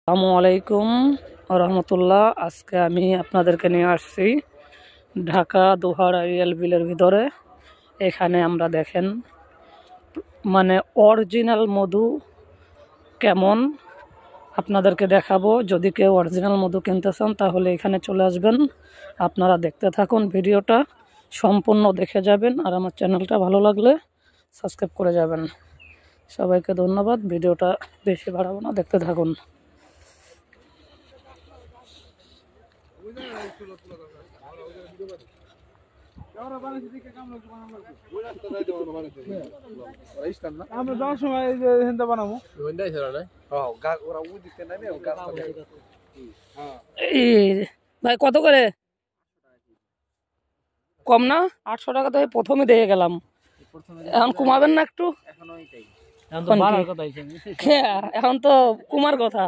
আসসালামু আলাইকুম রহমতুল্লাহ। আজকে আমি আপনাদেরকে নিয়ে আসছি ঢাকা দোহার রিয়েল বিলের ভিতরে। এখানে আমরা দেখেন মানে অরিজিনাল মধু কেমন আপনাদেরকে দেখাবো। যদি কেউ অরিজিনাল মধু কিনতে চান তাহলে এখানে চলে আসবেন। আপনারা দেখতে থাকুন, ভিডিওটা সম্পূর্ণ দেখে যাবেন। আর আমার চ্যানেলটা ভালো লাগলে সাবস্ক্রাইব করে যাবেন। সবাইকে ধন্যবাদ। ভিডিওটা বেশি বাড়াবো না, দেখতে থাকুন। ভাই কত করে? কম না? 800 টাকা তো প্রথমে দিয়ে গেলাম, এখন কমাবেন না একটু? এখন তো কুমার কথা।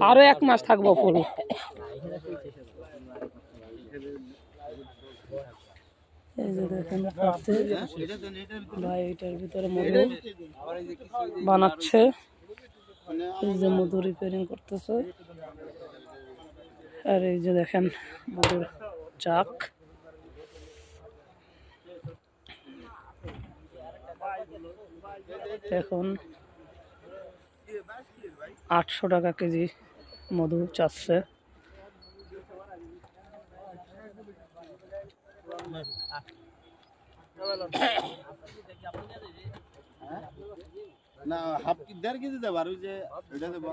আরো 1 মাস থাকবো ফুল। এই যে দেখেন ভাই এটার ভিতরে মধু বানাচ্ছে। এই যে মধু রিপেয়ারিং করতেছে। আর এই যে দেখেন মধুর চাক। এখন 800 টাকা কেজি মধু চাচ্ছে। না হাফ কি 1.5 কেজি দেব আর ওই যে এটা দেব